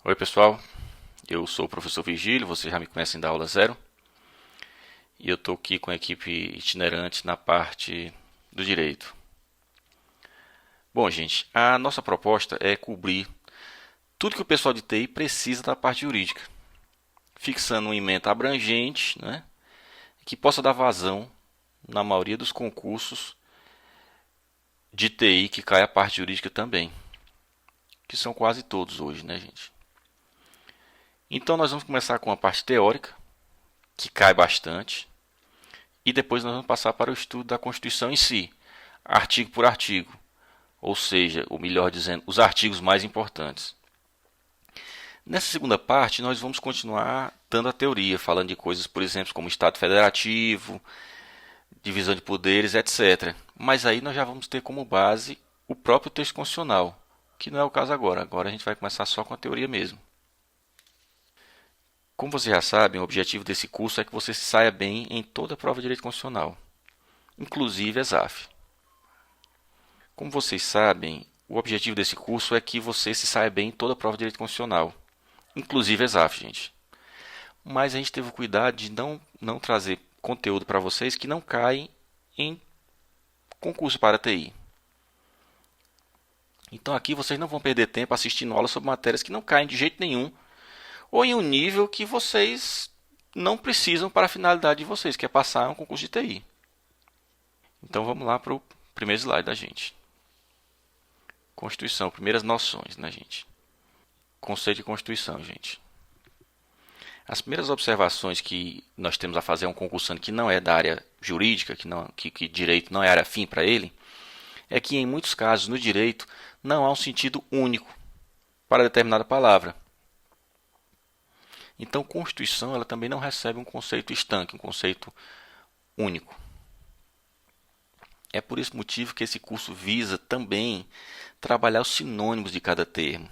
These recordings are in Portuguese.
Oi pessoal, eu sou o professor Virgílio, vocês já me conhecem da aula zero e eu estou aqui com a equipe itinerante na parte do direito. Bom, gente, a nossa proposta é cobrir tudo que o pessoal de TI precisa da parte jurídica, fixando uma ementa abrangente, né, que possa dar vazão na maioria dos concursos de TI que cai a parte jurídica também, que são quase todos hoje, né, gente? Então nós vamos começar com a parte teórica, que cai bastante, e depois nós vamos passar para o estudo da Constituição em si, artigo por artigo, ou seja, ou melhor dizendo, os artigos mais importantes. Nessa segunda parte, nós vamos continuar dando a teoria, falando de coisas, por exemplo, como Estado Federativo, divisão de poderes, etc. Mas aí nós já vamos ter como base o próprio texto constitucional, que não é o caso agora. Agora a gente vai começar só com a teoria mesmo. Como vocês já sabem, o objetivo desse curso é que você se saia bem em toda a prova de direito constitucional, inclusive ESAF. Como vocês sabem, o objetivo desse curso é que você se saia bem em toda a prova de direito constitucional, inclusive ESAF, gente. Mas a gente teve o cuidado de não trazer conteúdo para vocês que não caem em concurso para TI. Então aqui vocês não vão perder tempo assistindo aulas sobre matérias que não caem de jeito nenhum, ou em um nível que vocês não precisam para a finalidade de vocês, que é passar um concurso de TI. Então vamos lá para o primeiro slide da gente. Constituição, primeiras noções, né, gente? Conceito de Constituição, gente. As primeiras observações que nós temos a fazer a um concursante que não é da área jurídica, que direito não é área afim para ele, é que em muitos casos no direito não há um sentido único para determinada palavra. Então, Constituição ela também não recebe um conceito estanque, um conceito único. É por esse motivo que esse curso visa também trabalhar os sinônimos de cada termo.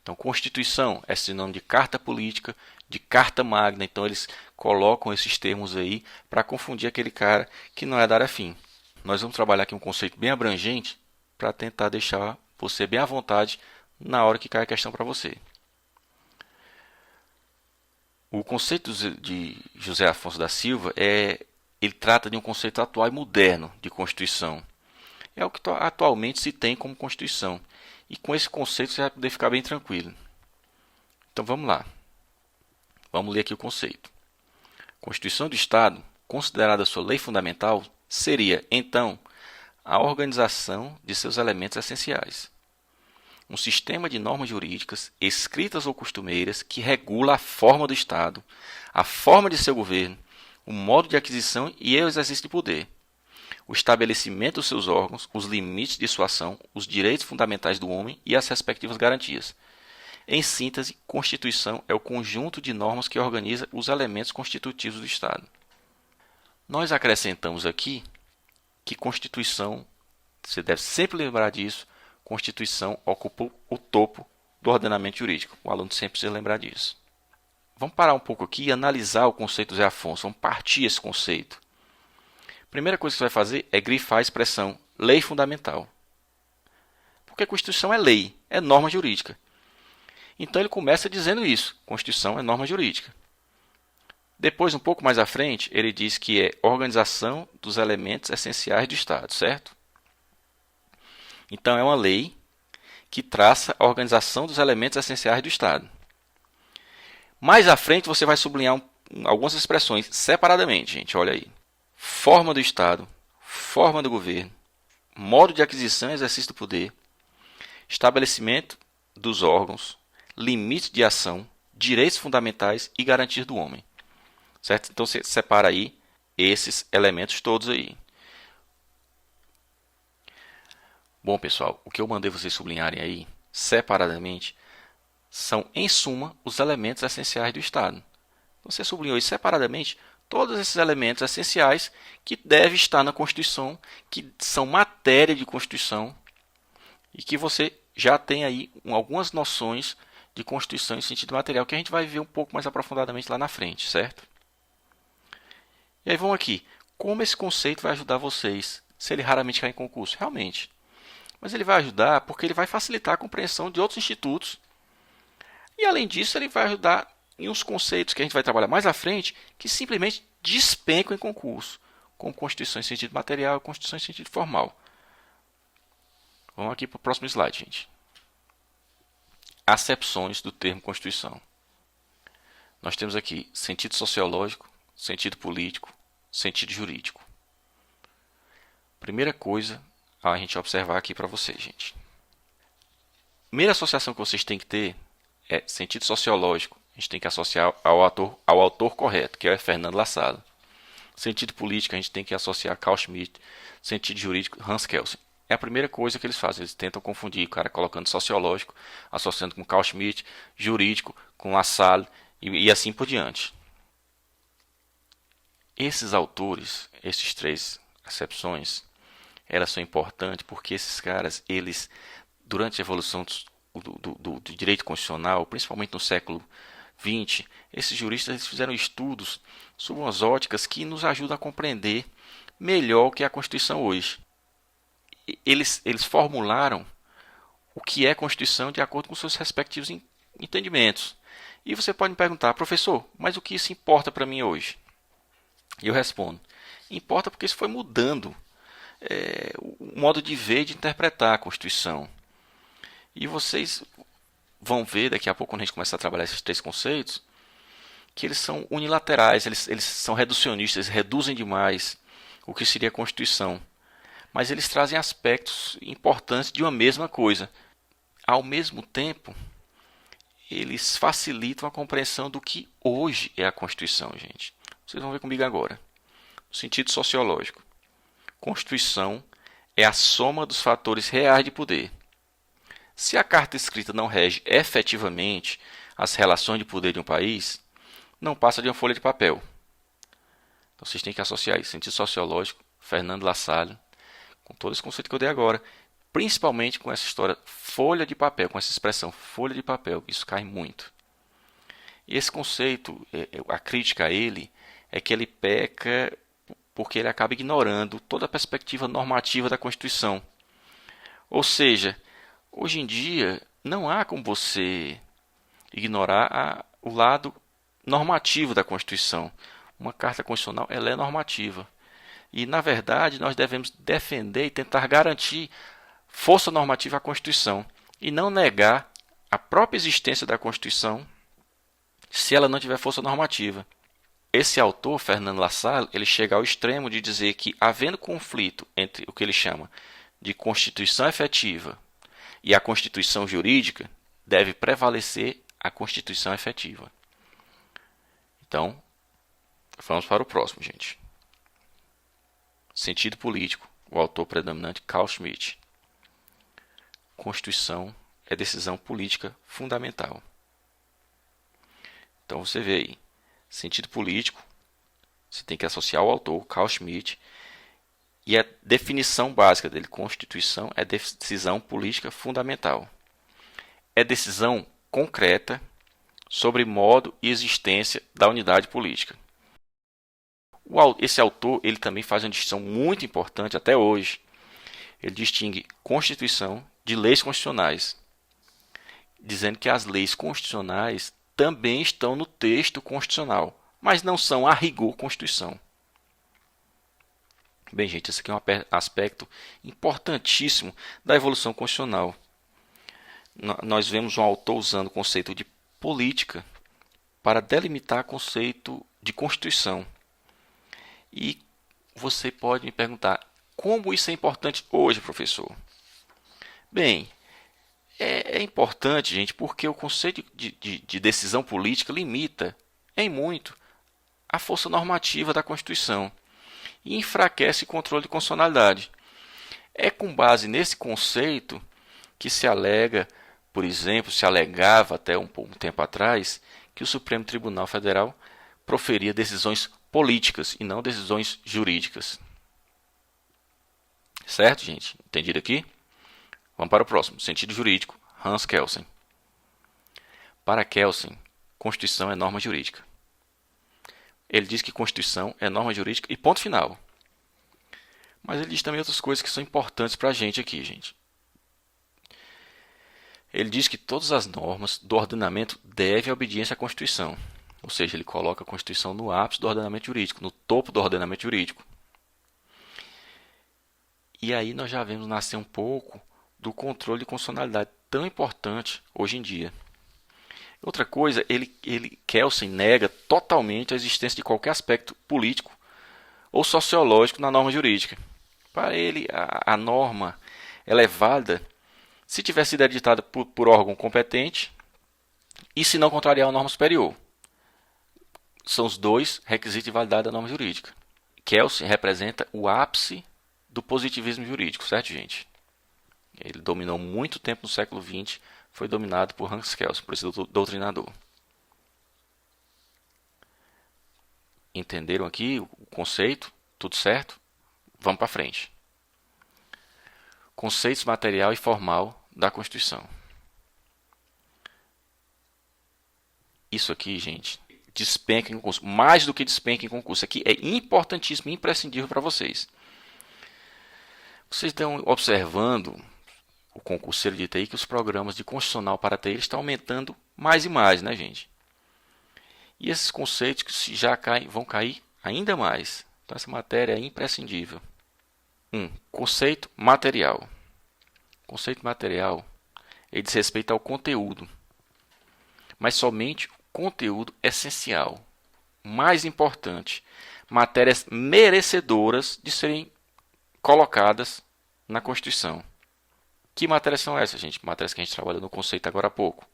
Então, Constituição é sinônimo de carta política, de carta magna. Então, eles colocam esses termos aí para confundir aquele cara que não é da área fim. Nós vamos trabalhar aqui um conceito bem abrangente para tentar deixar você bem à vontade na hora que cai a questão para você. O conceito de José Afonso da Silva ele trata de um conceito atual e moderno de Constituição. É o que atualmente se tem como Constituição. E com esse conceito você vai poder ficar bem tranquilo. Então vamos lá. Vamos ler aqui o conceito. Constituição do Estado, considerada sua lei fundamental, seria, então, a organização de seus elementos essenciais. Um sistema de normas jurídicas, escritas ou costumeiras, que regula a forma do Estado, a forma de seu governo, o modo de aquisição e o exercício de poder, o estabelecimento dos seus órgãos, os limites de sua ação, os direitos fundamentais do homem e as respectivas garantias. Em síntese, Constituição é o conjunto de normas que organiza os elementos constitutivos do Estado. Nós acrescentamos aqui que Constituição, você deve sempre lembrar disso, Constituição ocupa o topo do ordenamento jurídico. O aluno sempre precisa lembrar disso. Vamos parar um pouco aqui e analisar o conceito do Zé Afonso. Vamos partir esse conceito. A primeira coisa que você vai fazer é grifar a expressão lei fundamental. Porque a Constituição é lei, é norma jurídica. Então ele começa dizendo isso. Constituição é norma jurídica. Depois, um pouco mais à frente, ele diz que é organização dos elementos essenciais do Estado, certo? Então é uma lei que traça a organização dos elementos essenciais do Estado. Mais à frente você vai sublinhar algumas expressões separadamente, gente, olha aí. Forma do Estado, forma do governo, modo de aquisição e exercício do poder, estabelecimento dos órgãos, limite de ação, direitos fundamentais e garantias do homem. Certo? Então você separa aí esses elementos todos aí. Bom, pessoal, o que eu mandei vocês sublinharem aí, separadamente, são, em suma, os elementos essenciais do Estado. Você sublinhou aí separadamente todos esses elementos essenciais que devem estar na Constituição, que são matéria de Constituição e que você já tem aí algumas noções de Constituição em sentido material que a gente vai ver um pouco mais aprofundadamente lá na frente, certo? E aí vamos aqui. Como esse conceito vai ajudar vocês se ele raramente cai em concurso? Realmente. Mas ele vai ajudar porque ele vai facilitar a compreensão de outros institutos E além disso, ele vai ajudar em uns conceitos que a gente vai trabalhar mais à frente, que simplesmente despencam em concurso, como Constituição em sentido material e Constituição em sentido formal. Vamos aqui para o próximo slide, gente. Acepções do termo Constituição. Nós temos aqui sentido sociológico, sentido político, sentido jurídico. Primeira coisa a gente observar aqui para vocês, gente. Primeira associação que vocês têm que ter é sentido sociológico. A gente tem que associar ao autor correto, que é Fernando Lassalle. Sentido político, a gente tem que associar a Carl Schmitt. Sentido jurídico, Hans Kelsen. É a primeira coisa que eles fazem. Eles tentam confundir o cara colocando sociológico, associando com Carl Schmitt, jurídico com Lassalle e assim por diante. Esses autores, esses três acepções, elas são importantes porque esses caras, eles, durante a evolução do direito constitucional, principalmente no século XX, esses juristas eles fizeram estudos sobre umas óticas que nos ajudam a compreender melhor o que é a Constituição hoje. Eles formularam o que é Constituição de acordo com seus respectivos entendimentos. E você pode me perguntar, professor, mas o que isso importa para mim hoje? E eu respondo, importa porque isso foi mudando o modo de ver e de interpretar a Constituição. E vocês vão ver daqui a pouco, quando a gente começar a trabalhar esses três conceitos, que eles são unilaterais, eles são reducionistas, eles reduzem demais o que seria a Constituição. Mas eles trazem aspectos importantes de uma mesma coisa. Ao mesmo tempo, eles facilitam a compreensão do que hoje é a Constituição, gente. Vocês vão ver comigo agora. No sentido sociológico, Constituição é a soma dos fatores reais de poder. Se a carta escrita não rege efetivamente as relações de poder de um país, não passa de uma folha de papel. Então vocês têm que associar isso. Sentido sociológico, Fernando Lassalle, com todo esse conceito que eu dei agora, principalmente com essa história folha de papel, com essa expressão folha de papel, isso cai muito. E esse conceito, a crítica a ele, é que ele peca porque ele acaba ignorando toda a perspectiva normativa da Constituição. Ou seja, hoje em dia não há como você ignorar o lado normativo da Constituição. Uma carta constitucional ela é normativa. E, na verdade, nós devemos defender e tentar garantir força normativa à Constituição e não negar a própria existência da Constituição se ela não tiver força normativa. Esse autor, Fernando Lassalle, ele chega ao extremo de dizer que, havendo conflito entre o que ele chama de Constituição efetiva e a Constituição jurídica, deve prevalecer a Constituição efetiva. Então, vamos para o próximo, gente. Sentido político, o autor predominante Carl Schmitt. Constituição é decisão política fundamental. Então você vê aí, sentido político, você tem que associar o autor Carl Schmitt e a definição básica dele, Constituição é decisão política fundamental. É decisão concreta sobre modo e existência da unidade política. Esse autor ele também faz uma distinção muito importante até hoje. Ele distingue Constituição de leis constitucionais, dizendo que as leis constitucionais também estão no texto constitucional, mas não são a rigor Constituição. Bem, gente, esse aqui é um aspecto importantíssimo da evolução constitucional. Nós vemos um autor usando o conceito de política para delimitar o conceito de Constituição. E você pode me perguntar, como isso é importante hoje, professor? Bem, é importante, gente, porque o conceito de decisão política limita, em muito, a força normativa da Constituição e enfraquece o controle de constitucionalidade. É com base nesse conceito que se alega, por exemplo, se alegava até um tempo atrás, que o Supremo Tribunal Federal proferia decisões políticas e não decisões jurídicas. Certo, gente? Entendido aqui? Vamos para o próximo. Sentido jurídico. Hans Kelsen. Para Kelsen, Constituição é norma jurídica. Ele diz que Constituição é norma jurídica e ponto final. Mas ele diz também outras coisas que são importantes para a gente aqui, gente. Ele diz que todas as normas do ordenamento devem obediência à Constituição. Ou seja, ele coloca a Constituição no ápice do ordenamento jurídico, no topo do ordenamento jurídico. E aí nós já vemos nascer um pouco do controle de constitucionalidade tão importante hoje em dia. Outra coisa, Kelsen nega totalmente a existência de qualquer aspecto político ou sociológico na norma jurídica. Para ele, a norma ela é válida se tiver sido editada por órgão competente e se não contrariar a norma superior. São os dois requisitos de validade da norma jurídica. Kelsen representa o ápice do positivismo jurídico, certo, gente? Ele dominou muito tempo no século XX, foi dominado por Hans Kelsen, por esse doutrinador. Entenderam aqui o conceito? Tudo certo? Vamos para frente. Conceitos material e formal da Constituição. Isso aqui, gente, despenca em concurso. Mais do que despenca em concurso. Isso aqui é importantíssimo e imprescindível para vocês. Vocês estão observando o concurseiro de TI que os programas de constitucional para TI estão aumentando mais e mais, né, gente? E esses conceitos que já caem, vão cair ainda mais. Então essa matéria é imprescindível. Conceito material. Conceito material, ele diz respeito ao conteúdo, mas somente o conteúdo essencial. Mais importante, matérias merecedoras de serem colocadas na Constituição. Que matérias são essas, gente? Matérias que a gente trabalhou no conceito agora há pouco.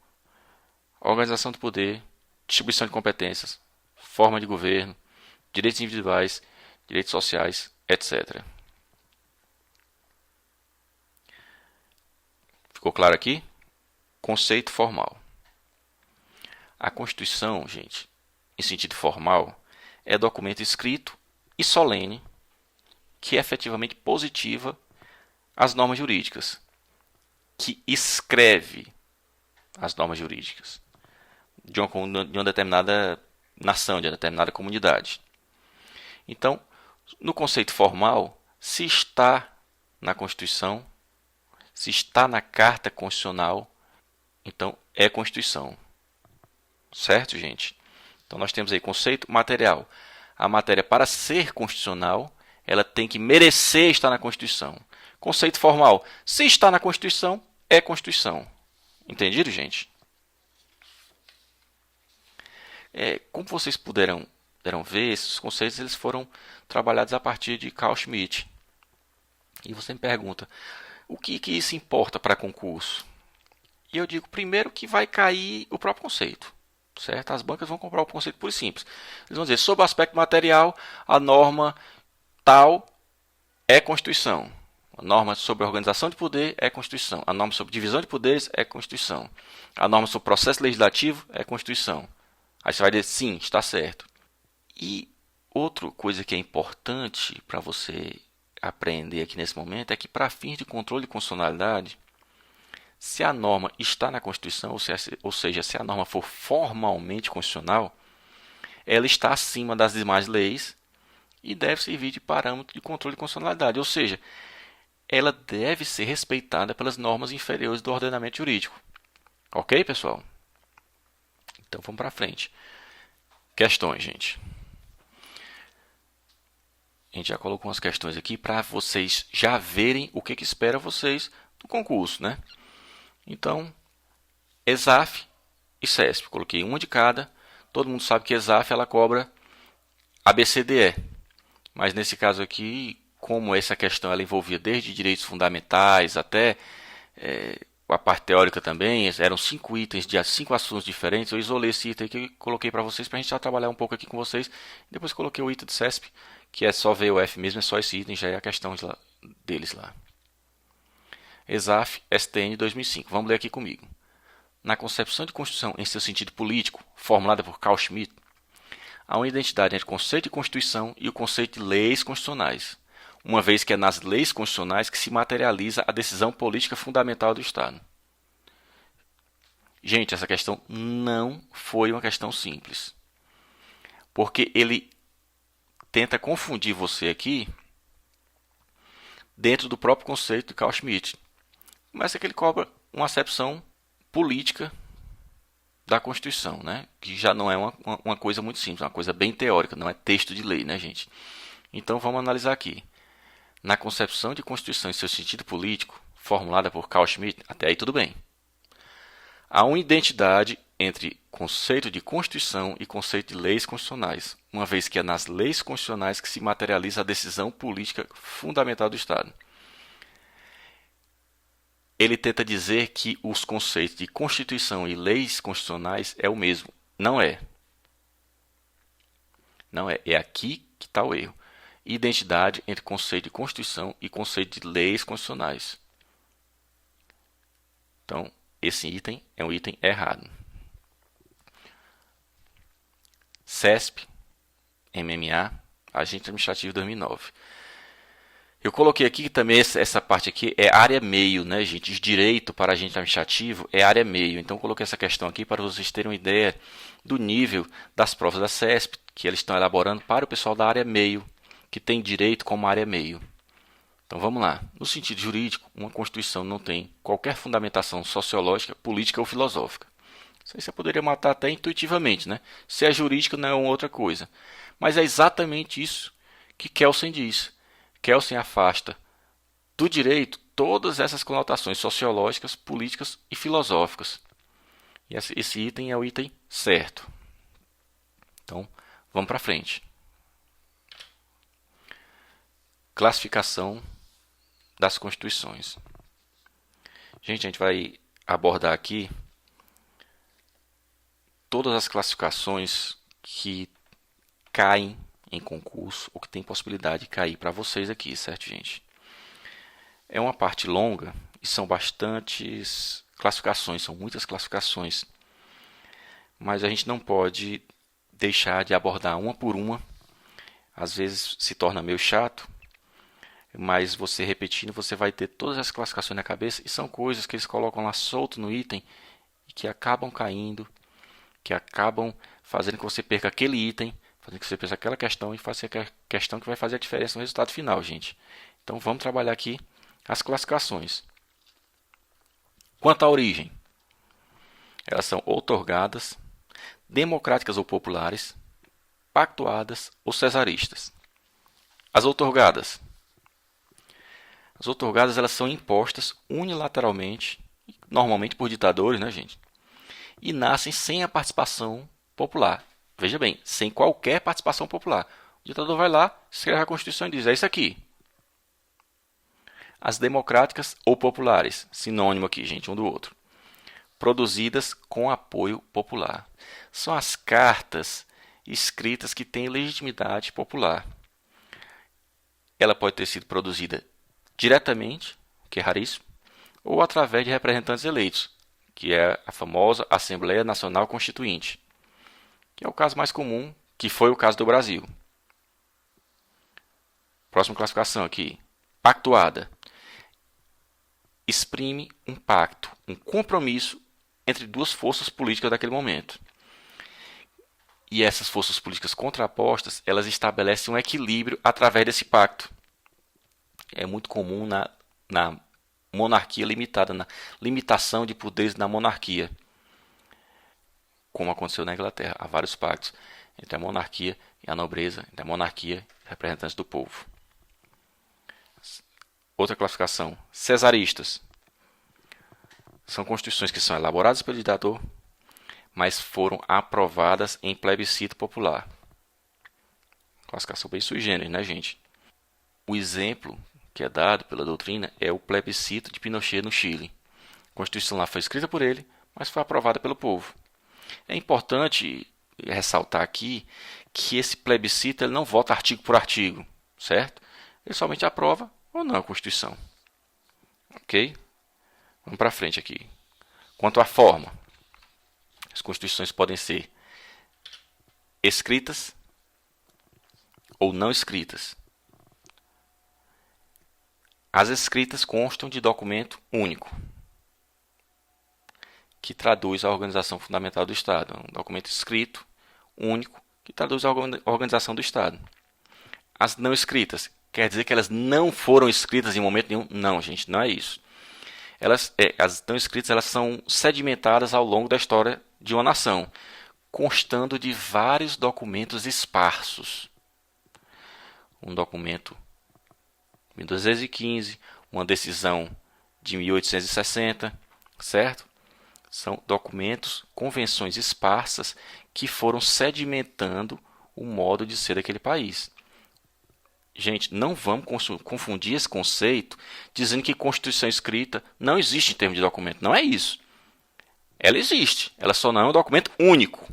Organização do poder, distribuição de competências, forma de governo, direitos individuais, direitos sociais, etc. Ficou claro aqui? Conceito formal. A Constituição, gente, em sentido formal, é documento escrito e solene que é efetivamente positiva às normas jurídicas, que escreve as normas jurídicas de uma determinada nação, de uma determinada comunidade. Então, no conceito formal, se está na Constituição, se está na Carta Constitucional, então é Constituição. Certo, gente? Então nós temos aí conceito material. A matéria, para ser constitucional, ela tem que merecer estar na Constituição. Conceito formal. Se está na Constituição, é Constituição. Entendido, gente? Como vocês puderam ver, esses conceitos eles foram trabalhados a partir de Carl Schmitt. E você me pergunta, o que isso importa para concurso? E eu digo, primeiro, que vai cair o próprio conceito. Certo? As bancas vão comprar o conceito puro e simples. Eles vão dizer, sob o aspecto material, a norma tal é Constituição. A norma sobre organização de poder é Constituição. A norma sobre divisão de poderes é Constituição. A norma sobre processo legislativo é Constituição. Aí você vai dizer, sim, está certo. E outra coisa que é importante para você aprender aqui nesse momento é que, para fins de controle de constitucionalidade, se a norma está na Constituição, ou seja, se a norma for formalmente constitucional, ela está acima das demais leis e deve servir de parâmetro de controle de constitucionalidade. Ou seja, ela deve ser respeitada pelas normas inferiores do ordenamento jurídico. Ok, pessoal? Então vamos para frente. Questões, gente. A gente já colocou umas questões aqui para vocês já verem o que espera vocês do concurso, né? Então, ESAF e CESP. Coloquei uma de cada. Todo mundo sabe que ESAF ela cobra ABCDE. Mas nesse caso aqui, como essa questão ela envolvia desde direitos fundamentais até a parte teórica também, eram 5 itens de 5 assuntos diferentes, eu isolei esse item aqui e coloquei para vocês, para a gente já trabalhar um pouco aqui com vocês. Depois coloquei o item do CESP, que é só VUF mesmo, é só esse item, já é a questão deles lá. ESAF, STN 2005. Vamos ler aqui comigo. Na concepção de Constituição em seu sentido político, formulada por Carl Schmitt, há uma identidade entre o conceito de Constituição e o conceito de leis constitucionais, uma vez que é nas leis constitucionais que se materializa a decisão política fundamental do Estado. Gente, essa questão não foi uma questão simples, porque ele tenta confundir você aqui dentro do próprio conceito de Carl Schmitt. Mas é que ele cobra uma acepção política da Constituição, né? Que já não é uma coisa muito simples, é uma coisa bem teórica, não é texto de lei, né, gente? Então vamos analisar aqui. Na concepção de Constituição em seu sentido político, formulada por Carl Schmitt, até aí tudo bem. Há uma identidade entre conceito de Constituição e conceito de leis constitucionais, uma vez que é nas leis constitucionais que se materializa a decisão política fundamental do Estado. Ele tenta dizer que os conceitos de Constituição e leis constitucionais é o mesmo. Não é. Não é. É aqui que está o erro. Identidade entre conceito de Constituição e conceito de leis constitucionais. Então, esse item é um item errado. CESP, MMA, Agente Administrativo 2009. Eu coloquei aqui que também essa parte aqui é área meio, né, gente? De direito para agente administrativo é área meio. Então, eu coloquei essa questão aqui para vocês terem uma ideia do nível das provas da CESP, que eles estão elaborando para o pessoal da área meio, que tem direito como área meio. Então, vamos lá. No sentido jurídico, uma Constituição não tem qualquer fundamentação sociológica, política ou filosófica. Isso aí você poderia matar até intuitivamente, né? Se é jurídica, não é uma outra coisa. Mas é exatamente isso que Kelsen diz. Kelsen afasta do direito todas essas conotações sociológicas, políticas e filosóficas. E esse item é o item certo. Então, vamos para frente. Classificação das constituições. Gente, a gente vai abordar aqui todas as classificações que caem em concurso ou que tem possibilidade de cair para vocês aqui, certo, gente? É uma parte longa e são bastantes classificações, são muitas classificações, mas a gente não pode deixar de abordar uma por uma. Às vezes se torna meio chato, mas você repetindo, você vai ter todas as classificações na cabeça e são coisas que eles colocam lá solto no item e que acabam caindo, que acabam fazendo que você perca aquele item, fazendo que você pense aquela questão e faça a questão que vai fazer a diferença no resultado final, gente. Então vamos trabalhar aqui as classificações. Quanto à origem, elas são outorgadas, democráticas ou populares, pactuadas ou cesaristas. As outorgadas. As outorgadas elas são impostas unilateralmente, normalmente por ditadores, né, gente? E nascem sem a participação popular. Veja bem, sem qualquer participação popular. O ditador vai lá, escreve a Constituição e diz, é isso aqui. As democráticas ou populares, sinônimo aqui, gente, um do outro. Produzidas com apoio popular. São as cartas escritas que têm legitimidade popular. Ela pode ter sido produzida diretamente, que é raríssimo, ou através de representantes eleitos, que é a famosa Assembleia Nacional Constituinte, que é o caso mais comum, que foi o caso do Brasil. Próxima classificação aqui, pactuada. Exprime um pacto, um compromisso entre duas forças políticas daquele momento. E essas forças políticas contrapostas, elas estabelecem um equilíbrio através desse pacto. É muito comum na monarquia limitada, na limitação de poderes na monarquia, como aconteceu na Inglaterra. Há vários pactos entre a monarquia e a nobreza, entre a monarquia e representantes do povo. Outra classificação, cesaristas. São constituições que são elaboradas pelo ditador, mas foram aprovadas em plebiscito popular. Classificação bem sui generis, né, gente? O exemplo que é dado pela doutrina é o plebiscito de Pinochet no Chile. A Constituição lá foi escrita por ele, mas foi aprovada pelo povo. É importante ressaltar aqui que esse plebiscito ele não vota artigo por artigo, certo? Ele somente aprova ou não a Constituição. Ok? Vamos para frente aqui. Quanto à forma, as Constituições podem ser escritas ou não escritas. As escritas constam de documento único, que traduz a organização fundamental do Estado. Um documento escrito, único, que traduz a organização do Estado. As não escritas, quer dizer que elas não foram escritas em momento nenhum? Não, gente, não é isso. as estão escritas, elas são sedimentadas ao longo da história de uma nação, constando de vários documentos esparsos. Um documento de 1215, uma decisão de 1860, certo? São documentos, convenções esparsas que foram sedimentando o modo de ser daquele país. Gente, não vamos confundir esse conceito dizendo que Constituição escrita não existe em termos de documento. Não é isso. Ela existe, ela só não é um documento único.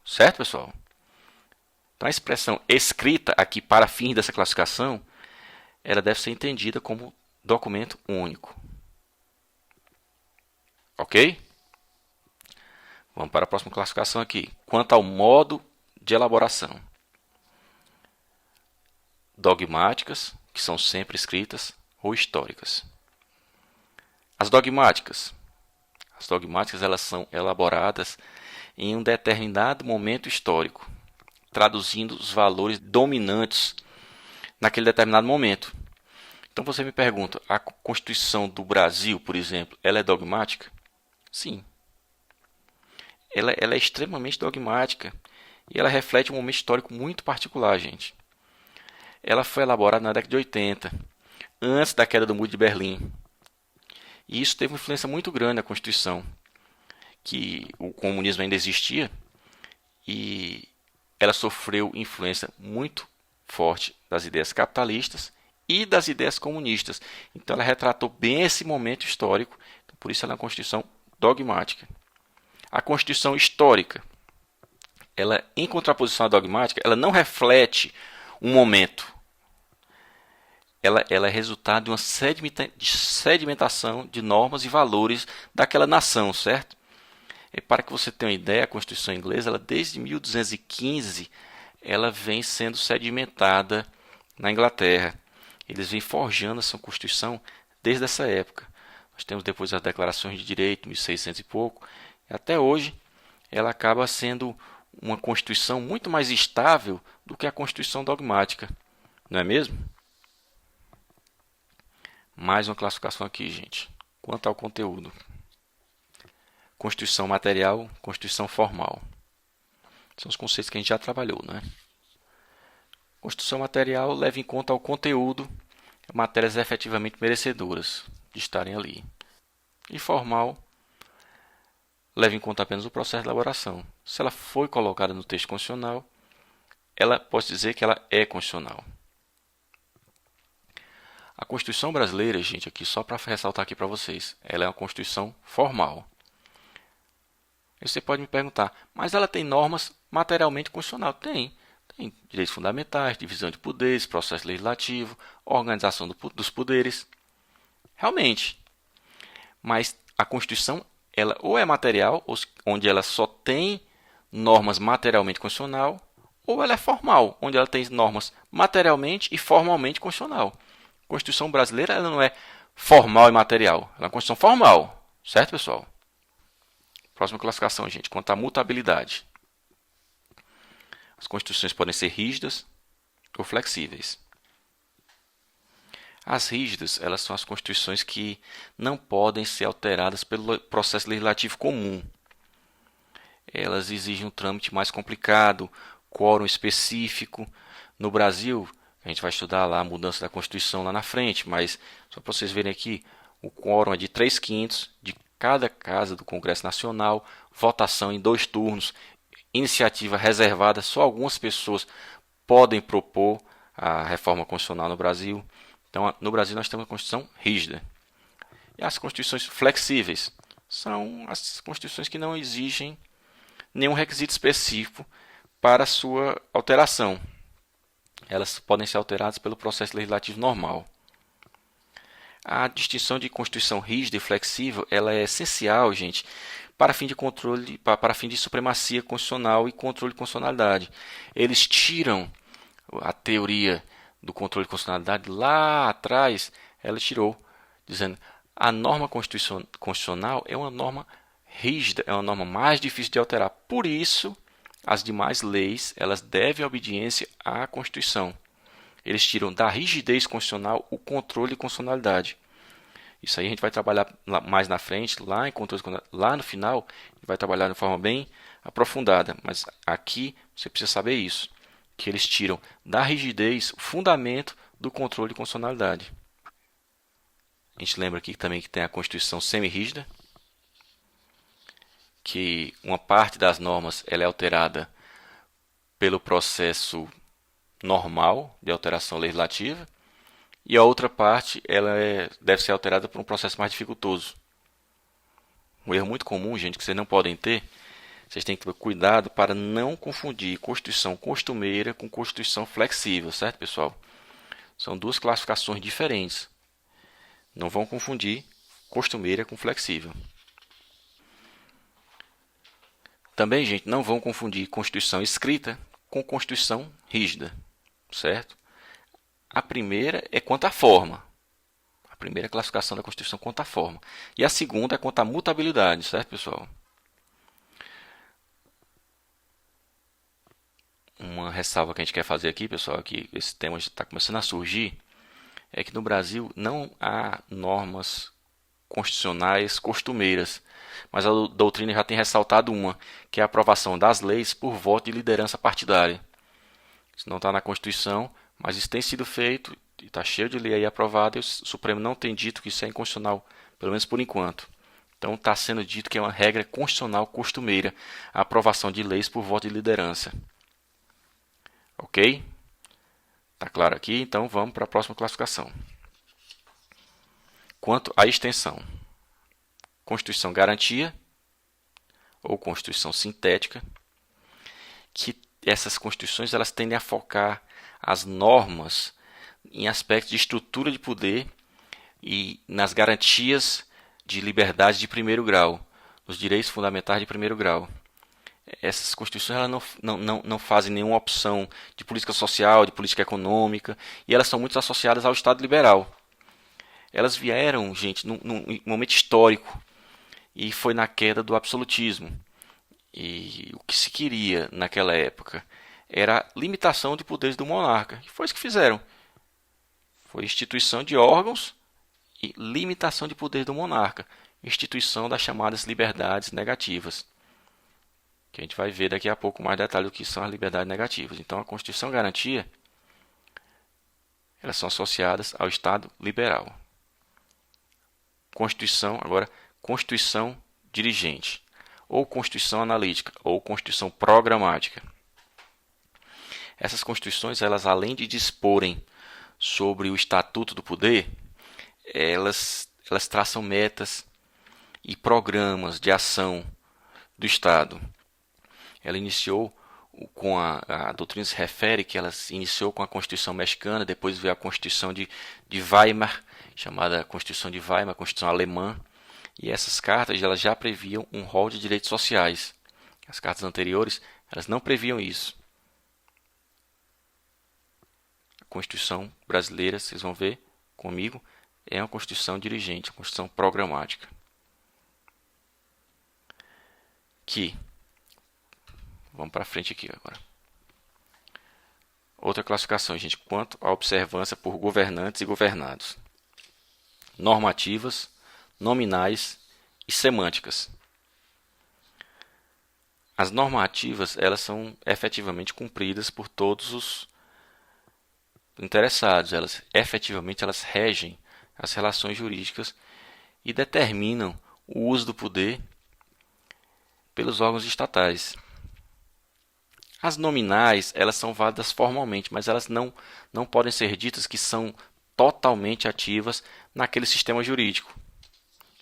Certo, pessoal? Então a expressão escrita aqui para fins dessa classificação, ela deve ser entendida como documento único. Ok? Vamos para a próxima classificação aqui. Quanto ao modo de elaboração. Dogmáticas, que são sempre escritas, ou históricas. As dogmáticas elas são elaboradas em um determinado momento histórico, traduzindo os valores dominantes naquele determinado momento. Então você me pergunta, a Constituição do Brasil, por exemplo, ela é dogmática? Sim. Ela é extremamente dogmática e ela reflete um momento histórico muito particular, gente. Ela foi elaborada na década de 80, antes da queda do Muro de Berlim. E isso teve uma influência muito grande na Constituição, que o comunismo ainda existia e ela sofreu influência muito forte das ideias capitalistas e das ideias comunistas. Então ela retratou bem esse momento histórico, por isso ela é uma Constituição dogmática. A Constituição histórica, ela em contraposição à dogmática, ela não reflete um momento. Ela é resultado de uma sedimentação de normas e valores daquela nação, certo? E para que você tenha uma ideia, a Constituição inglesa, ela desde 1215, ela vem sendo sedimentada na Inglaterra. Eles vêm forjando essa Constituição desde essa época. Nós temos depois as declarações de direito, 1600 e pouco, e até hoje ela acaba sendo uma Constituição muito mais estável do que a Constituição dogmática, não é mesmo? Mais uma classificação aqui, gente. Quanto ao conteúdo. Constituição material, Constituição formal. São os conceitos que a gente já trabalhou, né? Constituição material leva em conta o conteúdo, matérias efetivamente merecedoras de estarem ali. E formal leva em conta apenas o processo de elaboração. Se ela foi colocada no texto constitucional, ela pode dizer que ela é constitucional. A Constituição brasileira, gente, aqui só para ressaltar aqui para vocês, ela é uma Constituição formal. Aí você pode me perguntar, mas ela tem normas materialmente constitucionais? Tem. Tem direitos fundamentais, divisão de poderes, processo legislativo, organização dos poderes. Realmente. Mas a Constituição, ela ou é material, onde ela só tem normas materialmente constitucional, ou ela é formal, onde ela tem normas materialmente e formalmente constitucional. A Constituição brasileira ela não é formal e material, ela é uma Constituição formal, certo, pessoal? Próxima classificação, gente, quanto à mutabilidade. As constituições podem ser rígidas ou flexíveis. As rígidas, elas são as constituições que não podem ser alteradas pelo processo legislativo comum. Elas exigem um trâmite mais complicado, quórum específico. No Brasil, a gente vai estudar lá a mudança da Constituição lá na frente, mas só para vocês verem aqui, o quórum é de 3/5 de cada casa do Congresso Nacional, votação em 2 turnos, iniciativa reservada, só algumas pessoas podem propor a reforma constitucional no Brasil. Então, no Brasil nós temos uma Constituição rígida. E as constituições flexíveis são as constituições que não exigem nenhum requisito específico para a sua alteração. Elas podem ser alteradas pelo processo legislativo normal. A distinção de Constituição rígida e flexível ela é essencial, gente, para fim de controle, para fim de supremacia constitucional e controle de constitucionalidade. Eles tiram a teoria do controle de constitucionalidade lá atrás, ela tirou, dizendo a norma constitucional é uma norma rígida, é uma norma mais difícil de alterar. Por isso, as demais leis elas devem obediência à Constituição. Eles tiram da rigidez constitucional o controle de constitucionalidade. Isso aí a gente vai trabalhar mais na frente, lá no final, vai trabalhar de forma bem aprofundada. Mas aqui você precisa saber isso, que eles tiram da rigidez o fundamento do controle de constitucionalidade. A gente lembra aqui também que tem a Constituição semi-rígida, que uma parte das normas ela é alterada pelo processo normal de alteração legislativa e a outra parte deve ser alterada por um processo mais dificultoso. Um erro muito comum, gente, que vocês não podem ter, vocês têm que ter cuidado para não confundir Constituição costumeira com Constituição flexível, certo, pessoal? São duas classificações diferentes. Não vão confundir costumeira com flexível. Também, gente, não vão confundir Constituição escrita com Constituição rígida, certo? A primeira é quanto à forma. A primeira classificação da Constituição quanto à forma. E a segunda é quanto à mutabilidade, certo, pessoal? Uma ressalva que a gente quer fazer aqui, pessoal, que esse tema está começando a surgir, é que no Brasil não há normas constitucionais costumeiras, mas a doutrina já tem ressaltado uma, que é a aprovação das leis por voto de liderança partidária. Isso não está na Constituição, mas isso tem sido feito, está cheio de lei aí aprovada, e o Supremo não tem dito que isso é inconstitucional, pelo menos por enquanto. Então está sendo dito que é uma regra constitucional costumeira a aprovação de leis por voto de liderança. Ok? Está claro aqui? Então vamos para a próxima classificação. Quanto à extensão, Constituição Garantia ou Constituição Sintética, que essas constituições elas tendem a focar as normas em aspectos de estrutura de poder e nas garantias de liberdade de primeiro grau, nos direitos fundamentais de primeiro grau. Essas constituições elas não fazem nenhuma opção de política social, de política econômica, e elas são muito associadas ao Estado liberal. Elas vieram, gente, num momento histórico, e foi na queda do absolutismo. E o que se queria naquela época era a limitação de poderes do monarca. E foi isso que fizeram. Foi instituição de órgãos e limitação de poderes do monarca. Instituição das chamadas liberdades negativas. Que a gente vai ver daqui a pouco mais detalhes do que são as liberdades negativas. Então a Constituição Garantia, elas são associadas ao Estado liberal. Constituição, agora, Constituição Dirigente, ou Constituição Analítica, ou Constituição Programática. Essas constituições, elas além de disporem sobre o Estatuto do Poder, elas traçam metas e programas de ação do Estado. Ela iniciou com a doutrina se refere que ela iniciou com a Constituição Mexicana, depois veio a Constituição de Weimar, chamada Constituição de Weimar, Constituição Alemã, e essas cartas elas já previam um rol de direitos sociais. As cartas anteriores elas não previam isso. A Constituição brasileira, vocês vão ver comigo, é uma Constituição dirigente, uma Constituição programática. Vamos para frente aqui agora. Outra classificação, gente, quanto à observância por governantes e governados. Normativas, nominais e semânticas. As normativas, elas são efetivamente cumpridas por todos os interessados. Elas regem as relações jurídicas e determinam o uso do poder pelos órgãos estatais. As nominais, elas são válidas formalmente, mas elas não podem ser ditas que são totalmente ativas naquele sistema jurídico.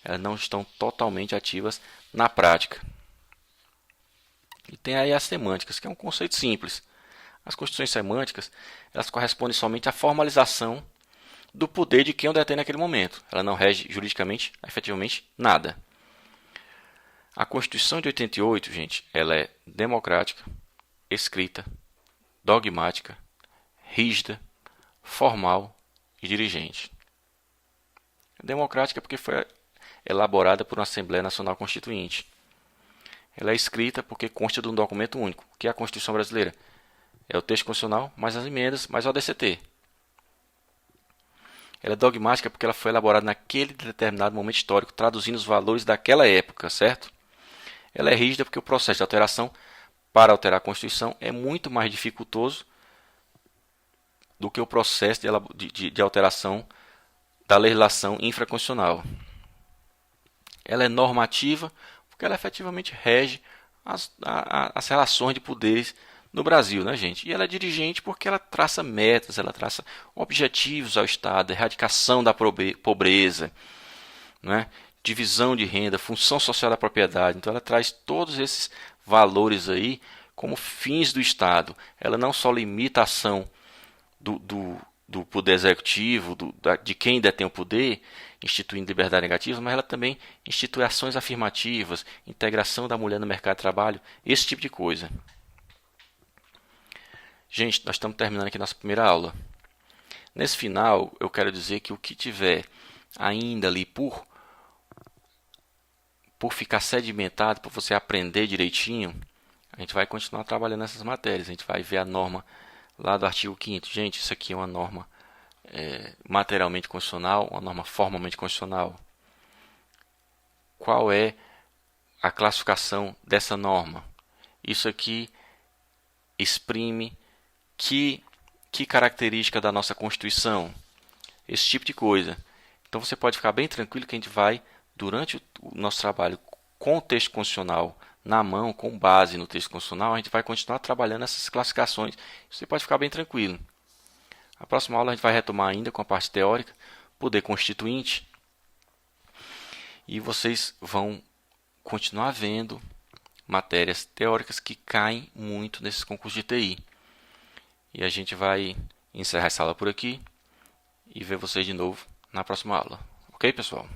Elas não estão totalmente ativas na prática. E tem aí as semânticas, que é um conceito simples. As constituições semânticas, elas correspondem somente à formalização do poder de quem o detém naquele momento. Ela não rege juridicamente, efetivamente, nada. A Constituição de 88, gente, ela é democrática, escrita, dogmática, rígida, formal e dirigente. Democrática porque foi elaborada por uma Assembleia Nacional Constituinte. Ela é escrita porque consta de um documento único, que é a Constituição Brasileira. É o texto constitucional, mais as emendas, mais o ADCT. Ela é dogmática porque ela foi elaborada naquele determinado momento histórico, traduzindo os valores daquela época, certo? Ela é rígida porque o processo de alteração para alterar a Constituição é muito mais dificultoso do que o processo de alteração da legislação infraconstitucional. Ela é normativa porque ela efetivamente rege as relações de poderes no Brasil, né, gente? E ela é dirigente porque ela traça metas, ela traça objetivos ao Estado, erradicação da pobreza, né? Divisão de renda, função social da propriedade. Então ela traz todos esses valores aí como fins do Estado. Ela não só limita a ação do poder executivo, de quem detém o poder, instituindo liberdade negativa, mas ela também institui ações afirmativas, integração da mulher no mercado de trabalho, esse tipo de coisa. Gente, nós estamos terminando aqui nossa primeira aula. Nesse final, eu quero dizer que o que tiver ainda ali por ficar sedimentado, por você aprender direitinho, a gente vai continuar trabalhando nessas matérias. A gente vai ver a norma lá do artigo 5º. Gente, isso aqui é uma norma materialmente constitucional, uma norma formalmente constitucional. Qual é a classificação dessa norma? Isso aqui exprime que característica da nossa Constituição? Esse tipo de coisa. Então você pode ficar bem tranquilo que a gente vai, durante o nosso trabalho com o texto constitucional na mão, com base no texto constitucional, a gente vai continuar trabalhando essas classificações. Você pode ficar bem tranquilo. A próxima aula a gente vai retomar ainda com a parte teórica, poder constituinte, e vocês vão continuar vendo matérias teóricas que caem muito nesses concursos de TI. E a gente vai encerrar essa aula por aqui e ver vocês de novo na próxima aula. Ok, pessoal?